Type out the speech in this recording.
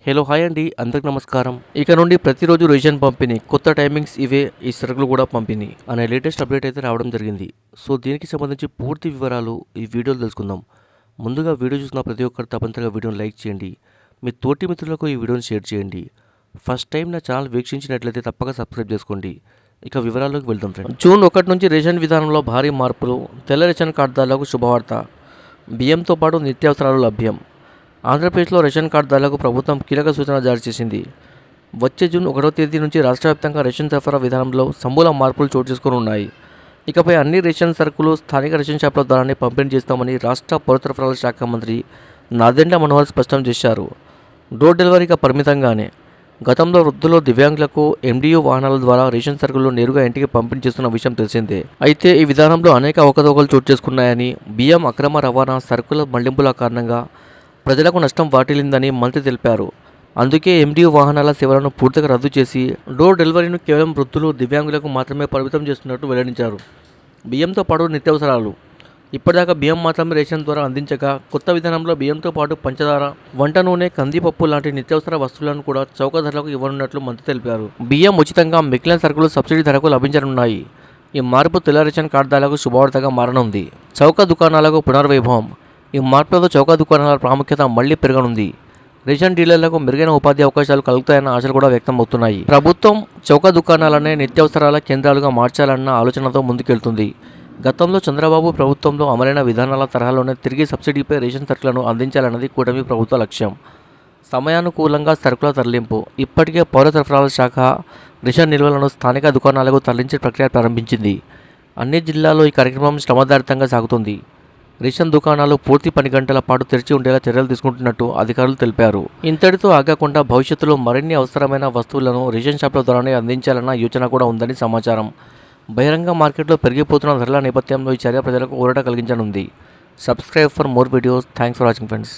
Hello hi అండి, అందరికి నమస్కారం. ఇక నుండి ప్రతిరోజు రేషన్ పంపిణీ, కొత్త టైమింగ్స్ ఇవే, ఈ సరుకులు కూడా పంపిణీ అనే లేటెస్ట్ అప్డేట్ అయితే రావడం జరిగింది. సో దీనికి సంబంధించి పూర్తి వివరాలు ఈ వీడియోలో తెలుసుకుందాం. ముందుగా వీడియో చూసిన ప్రతి ఒక్కరు తప్పనిసరిగా వీడియోని లైక్ చేయండి, మీ తోటి మిత్రులకు ఈ వీడియోని షేర్ చేయండి. ఫస్ట్ టైం నా ఛానల్ వీక్షించినట్లయితే తప్పక సబ్స్క్రైబ్ చేసుకోండి. ఇక వివరాల్లోకి వెళ్దాం ఫ్రెండ్స్. జూన్ 1 నుంచి రేషన్ విధానంలో భారీ మార్పులు, తెల్ల రేషన్ కార్డుదారులకు శుభవార్త. బియ్యంతో పాటు నిత్యావసరాలు లభ్యం. ఆంధ్రప్రదేశ్లో రేషన్ కార్డుదారులకు ప్రభుత్వం కీలక సూచన జారీ చేసింది. వచ్చే జూన్ 1వ తేదీ నుంచి రాష్ట్ర వ్యాప్తంగా రేషన్ సరఫరా విధానంలో సమూల మార్పులు చోటు చేసుకుని ఉన్నాయి. ఇకపై అన్ని రేషన్ సరుకులు స్థానిక రేషన్ షాపుల ద్వారానే పంపిణీ చేస్తామని రాష్ట్ర పౌర సరఫరాల శాఖ మంత్రి నాదెండ్ల మనోహర్ స్పష్టం చేశారు. డోర్ డెలివరీగా పరిమితంగానే. గతంలో వృద్ధులు, దివ్యాంగులకు ఎండియు వాహనాల ద్వారా రేషన్ సరుకులు నేరుగా ఇంటికి పంపిణీ చేస్తున్న విషయం తెలిసిందే. అయితే ఈ విధానంలో అనేక అవకతవకలు చోటు చేసుకున్నాయని, బియ్యం అక్రమ రవాణా, సరుకుల మళ్లింపుల కారణంగా ప్రజలకు నష్టం వాటిల్లిందని మంత్రి తెలిపారు. అందుకే ఎండియు వాహనాల సేవలను పూర్తిగా రద్దు చేసి డోర్ డెలివరీను కేవలం వృద్ధులు, దివ్యాంగులకు మాత్రమే పరిమితం చేస్తున్నట్టు వెల్లడించారు. బియ్యంతో పాటు నిత్యావసరాలు. ఇప్పటిదాకా బియ్యం మాత్రమే రేషన్ ద్వారా అందించగా, కొత్త విధానంలో బియ్యంతో పాటు పంచదార, వంట నూనె, కందిపప్పు లాంటి నిత్యావసర వస్తువులను కూడా చౌక ధరలకు ఇవ్వనున్నట్లు మంత్రి తెలిపారు. బియ్యం ఉచితంగా, మిగిలిన సరుకులు సబ్సిడీ ధరకు లభించనున్నాయి. ఈ మార్పు తెల్ల రేషన్ కార్డుదారులకు శుభవార్తగా మారనుంది. చౌక దుకాణాలకు పునర్వైభవం. ఈ మార్పులతో చౌక దుకాణాల ప్రాముఖ్యత మళ్లీ పెరగనుంది. రేషన్ డీలర్లకు మెరుగైన ఉపాధి అవకాశాలు కలుగుతాయన్న ఆశలు కూడా వ్యక్తం అవుతున్నాయి. ప్రభుత్వం చౌక దుకాణాలనే నిత్యావసరాల కేంద్రాలుగా మార్చాలన్న ఆలోచనతో ముందుకెళ్తుంది. గతంలో చంద్రబాబు ప్రభుత్వంలో అమలైన విధానాల తరహాలోనే తిరిగి సబ్సిడీపై రేషన్ సరుకులను అందించాలన్నది కూటమి ప్రభుత్వ లక్ష్యం. సమయానుకూలంగా సరుకుల తరలింపు. ఇప్పటికే పౌర సరఫరాల శాఖ రేషన్ నిల్వలను స్థానిక దుకాణాలకు తరలించే ప్రక్రియ ప్రారంభించింది. అన్ని జిల్లాల్లో ఈ కార్యక్రమం శ్రమదారితంగా సాగుతుంది. రేషన్ దుకాణాలు పూర్తి 10 గంటల పాటు తెరిచి ఉండేలా చర్యలు తీసుకుంటున్నట్టు అధికారులు తెలిపారు. ఇంతటితో ఆగకుండా భవిష్యత్తులో మరిన్ని అవసరమైన వస్తువులను రేషన్ షాపుల ద్వారానే అందించాలన్న యోచన కూడా ఉందని సమాచారం. బహిరంగ మార్కెట్లో పెరిగిపోతున్న ధరల నేపథ్యంలో ఈ చర్య ప్రజలకు ఊరట కలిగించనుంది. Subscribe for more videos. Thanks for watching friends.